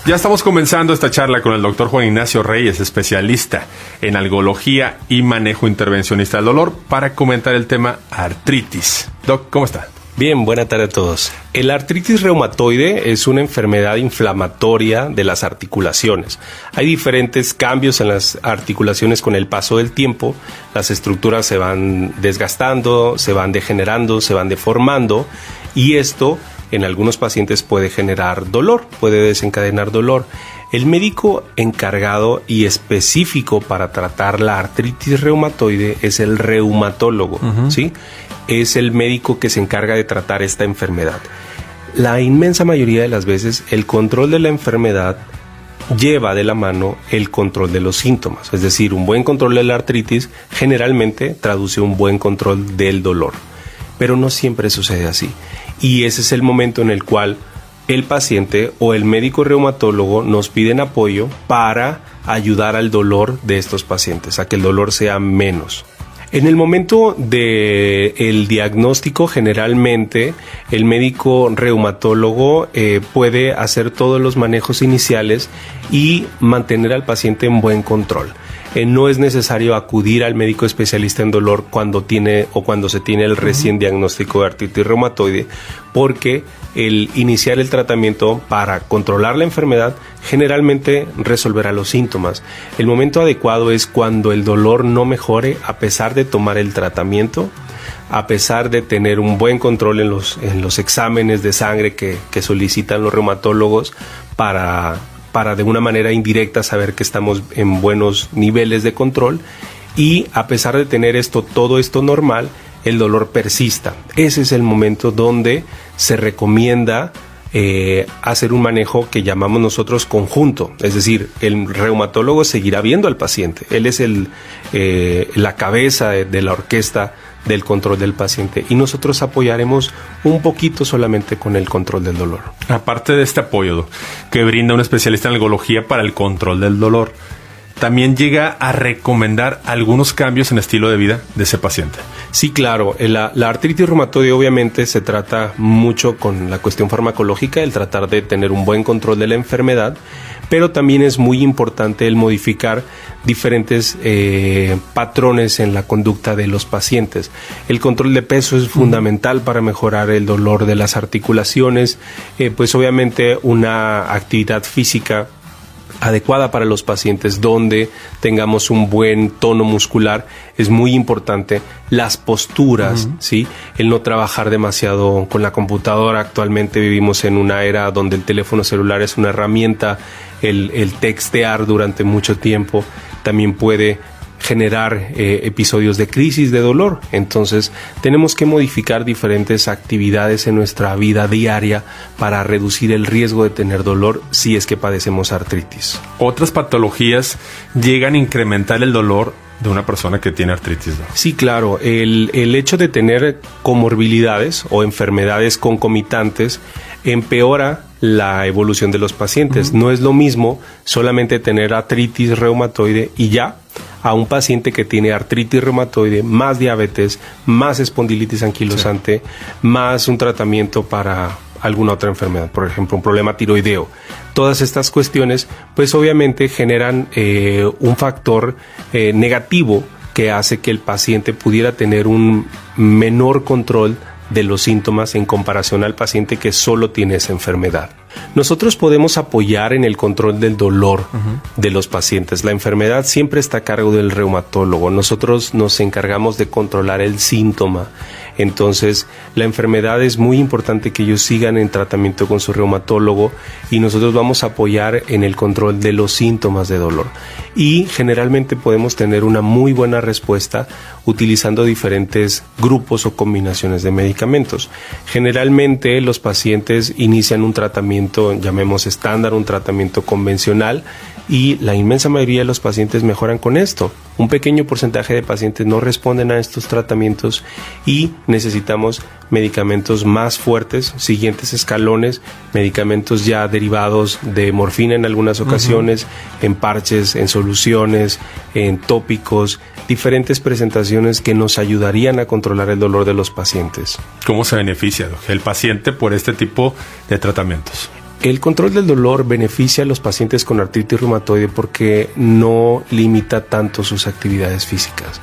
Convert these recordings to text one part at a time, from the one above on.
Ya estamos comenzando esta charla con el doctor Juan Ignacio Reyes, especialista en algología y manejo intervencionista del dolor, para comentar el tema artritis. Doc, ¿cómo está? Bien, buena tarde a todos. El artritis reumatoide es una enfermedad inflamatoria de las articulaciones. Hay diferentes cambios en las articulaciones con el paso del tiempo. Las estructuras se van desgastando, se van degenerando, se van deformando, y esto en algunos pacientes puede generar dolor, puede desencadenar dolor. El médico encargado y específico para tratar la artritis reumatoide es el reumatólogo, ¿sí? Es el médico que se encarga de tratar esta enfermedad. La inmensa mayoría de las veces el control de la enfermedad lleva de la mano el control de los síntomas. Es decir, un buen control de la artritis generalmente traduce un buen control del dolor. Pero no siempre sucede así. Y ese es el momento en el cual el paciente o el médico reumatólogo nos piden apoyo para ayudar al dolor de estos pacientes, a que el dolor sea menos. En el momento del diagnóstico, generalmente el médico reumatólogo puede hacer todos los manejos iniciales y mantener al paciente en buen control. No es necesario acudir al médico especialista en dolor cuando se tiene el recién diagnóstico de artritis reumatoide, porque el iniciar el tratamiento para controlar la enfermedad generalmente resolverá los síntomas. El momento adecuado es cuando el dolor no mejore a pesar de tomar el tratamiento, a pesar de tener un buen control en los exámenes de sangre que solicitan los reumatólogos para de una manera indirecta saber que estamos en buenos niveles de control, y a pesar de tener todo esto normal, el dolor persista. Ese es el momento donde se recomienda hacer un manejo que llamamos nosotros conjunto. Es decir, el reumatólogo seguirá viendo al paciente. Él es la cabeza de la orquesta del control del paciente, y nosotros apoyaremos un poquito solamente con el control del dolor. Aparte de este apoyo que brinda un especialista en algología para el control del dolor, también llega a recomendar algunos cambios en el estilo de vida de ese paciente. Sí, claro. La artritis reumatoide obviamente se trata mucho con la cuestión farmacológica, el tratar de tener un buen control de la enfermedad, pero también es muy importante el modificar diferentes patrones en la conducta de los pacientes. El control de peso es fundamental para mejorar el dolor de las articulaciones, pues obviamente una actividad física adecuada para los pacientes donde tengamos un buen tono muscular es muy importante. Las posturas, ¿sí? El no trabajar demasiado con la computadora. Actualmente vivimos en una era donde el teléfono celular es una herramienta. El textear durante mucho tiempo también puede generar episodios de crisis de dolor. Entonces tenemos que modificar diferentes actividades en nuestra vida diaria para reducir el riesgo de tener dolor si es que padecemos artritis. ¿Otras patologías llegan a incrementar el dolor de una persona que tiene artritis, ¿no? Sí, claro. El hecho de tener comorbilidades o enfermedades concomitantes empeora la evolución de los pacientes. No es lo mismo solamente tener artritis reumatoide y ya, a un paciente que tiene artritis reumatoide, más diabetes, más espondilitis anquilosante, más un tratamiento para alguna otra enfermedad, por ejemplo, un problema tiroideo. Todas estas cuestiones, pues obviamente generan un factor negativo que hace que el paciente pudiera tener un menor control de los síntomas en comparación al paciente que solo tiene esa enfermedad. Nosotros podemos apoyar en el control del dolor de los pacientes. La enfermedad siempre está a cargo del reumatólogo. Nosotros nos encargamos de controlar el síntoma. Entonces, la enfermedad es muy importante que ellos sigan en tratamiento con su reumatólogo, y nosotros vamos a apoyar en el control de los síntomas de dolor. Y generalmente podemos tener una muy buena respuesta utilizando diferentes grupos o combinaciones de medicamentos. Generalmente los pacientes inician un tratamiento, llamemos estándar, un tratamiento convencional, y la inmensa mayoría de los pacientes mejoran con esto. Un pequeño porcentaje de pacientes no responden a estos tratamientos y necesitamos medicamentos más fuertes, siguientes escalones, medicamentos ya derivados de morfina en algunas ocasiones, en parches, en soluciones, en tópicos, diferentes presentaciones que nos ayudarían a controlar el dolor de los pacientes. ¿Cómo se beneficia el paciente por este tipo de tratamientos? El control del dolor beneficia a los pacientes con artritis reumatoide porque no limita tanto sus actividades físicas.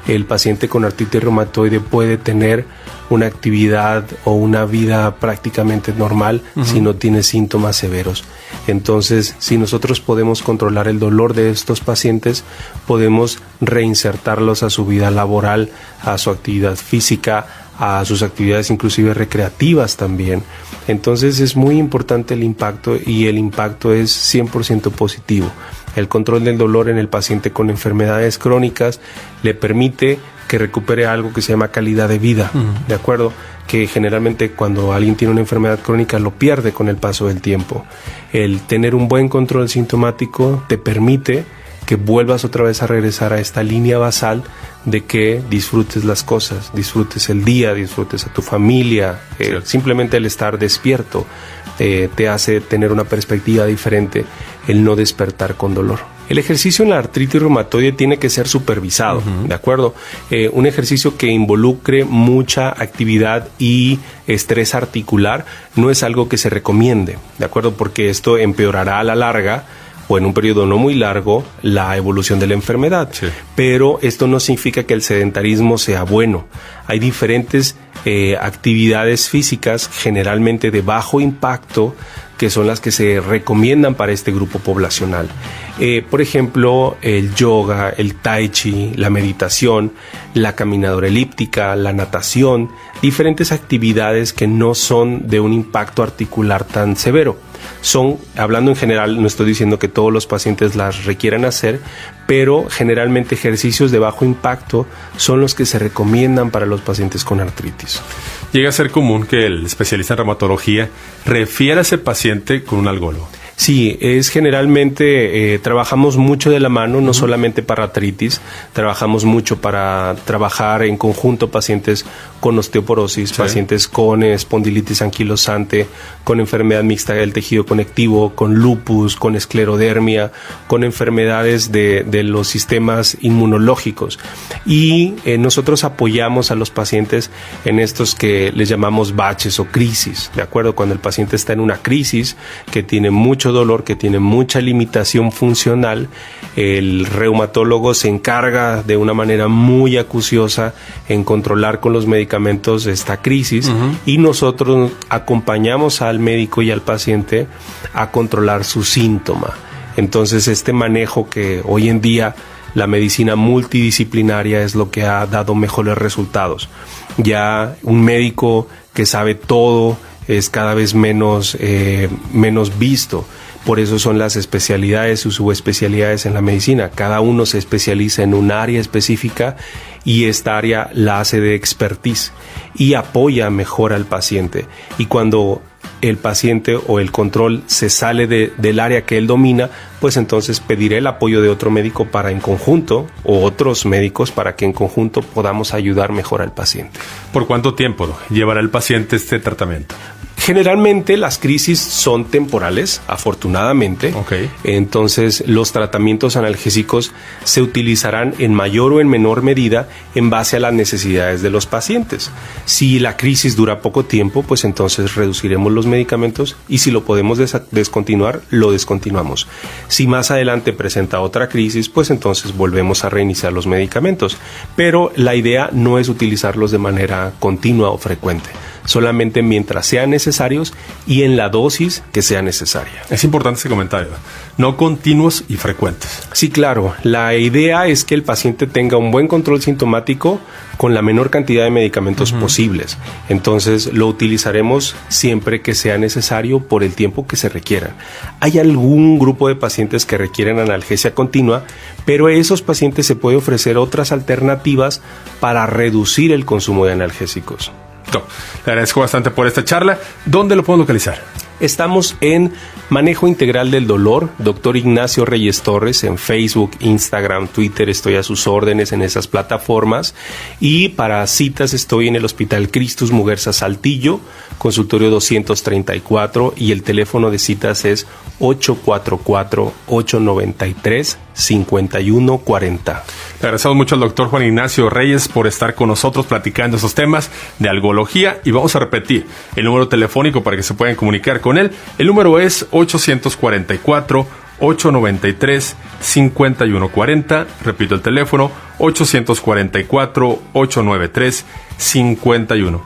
El paciente con artritis reumatoide puede tener una actividad o una vida prácticamente normal si no tiene síntomas severos. Entonces, si nosotros podemos controlar el dolor de estos pacientes, podemos reinsertarlos a su vida laboral, a su actividad física, a sus actividades inclusive recreativas también. Entonces es muy importante el impacto, y el impacto es 100% positivo. El control del dolor en el paciente con enfermedades crónicas le permite que recupere algo que se llama calidad de vida, ¿de acuerdo? Que generalmente cuando alguien tiene una enfermedad crónica lo pierde con el paso del tiempo. El tener un buen control sintomático te permite que vuelvas otra vez a regresar a esta línea basal de que disfrutes las cosas, disfrutes el día, disfrutes a tu familia, simplemente el estar despierto te hace tener una perspectiva diferente, el no despertar con dolor. El ejercicio en la artritis reumatoide tiene que ser supervisado, ¿de acuerdo? Un ejercicio que involucre mucha actividad y estrés articular no es algo que se recomiende, ¿de acuerdo? Porque esto empeorará a la larga, o en un periodo no muy largo, la evolución de la enfermedad. Sí. Pero esto no significa que el sedentarismo sea bueno. Hay diferentes actividades físicas, generalmente de bajo impacto, que son las que se recomiendan para este grupo poblacional. Por ejemplo, el yoga, el tai chi, la meditación, la caminadora elíptica, la natación, diferentes actividades que no son de un impacto articular tan severo. Son, hablando en general, no estoy diciendo que todos los pacientes las requieran hacer, pero generalmente ejercicios de bajo impacto son los que se recomiendan para los pacientes con artritis. Llega a ser común que el especialista en reumatología refiera a ese paciente con un algólogo. Sí, es generalmente, trabajamos mucho de la mano, no solamente para artritis, trabajamos mucho para trabajar en conjunto pacientes con osteoporosis, pacientes con espondilitis anquilosante, con enfermedad mixta del tejido conectivo, con lupus, con esclerodermia, con enfermedades de los sistemas inmunológicos. Y nosotros apoyamos a los pacientes en estos que les llamamos baches o crisis, ¿de acuerdo? Cuando el paciente está en una crisis, que tiene mucho dolor, que tiene mucha limitación funcional, el reumatólogo se encarga de una manera muy acuciosa en controlar con los medicamentos esta crisis, y nosotros acompañamos al médico y al paciente a controlar su síntoma. Entonces, este manejo que hoy en día la medicina multidisciplinaria es lo que ha dado mejores resultados. Ya un médico que sabe todo es cada vez menos visto. Por eso son las especialidades y subespecialidades en la medicina. Cada uno se especializa en un área específica y esta área la hace de expertise y apoya mejor al paciente. Y cuando el paciente o el control se sale del área que él domina, pues entonces pediré el apoyo de otro médico para en conjunto, o otros médicos para que en conjunto podamos ayudar mejor al paciente. ¿Por cuánto tiempo llevará el paciente este tratamiento? Generalmente las crisis son temporales, afortunadamente. Okay. Entonces los tratamientos analgésicos se utilizarán en mayor o en menor medida en base a las necesidades de los pacientes. Si la crisis dura poco tiempo, pues entonces reduciremos los medicamentos, y si lo podemos descontinuar, lo descontinuamos. Si más adelante presenta otra crisis, pues entonces volvemos a reiniciar los medicamentos. Pero la idea no es utilizarlos de manera continua o frecuente, solamente mientras sean necesarios y en la dosis que sea necesaria. Es importante ese comentario, no continuos y frecuentes. Sí, claro. La idea es que el paciente tenga un buen control sintomático con la menor cantidad de medicamentos posibles. Entonces lo utilizaremos siempre que sea necesario por el tiempo que se requiera. Hay algún grupo de pacientes que requieren analgesia continua, pero a esos pacientes se puede ofrecer otras alternativas para reducir el consumo de analgésicos. Le agradezco bastante por esta charla. ¿Dónde lo puedo localizar? Estamos en Manejo Integral del Dolor, Dr. Ignacio Reyes Torres, en Facebook, Instagram, Twitter. Estoy a sus órdenes en esas plataformas. Y para citas estoy en el Hospital Christus Muguerza Saltillo, consultorio 234, y el teléfono de citas es 844-893-5140. Le agradecemos mucho al doctor Juan Ignacio Reyes por estar con nosotros platicando esos temas de algología, y vamos a repetir el número telefónico para que se puedan comunicar con él. El número es 844-893-5140. Repito el teléfono, 844-893-5140.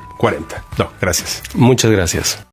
No, gracias. Muchas gracias.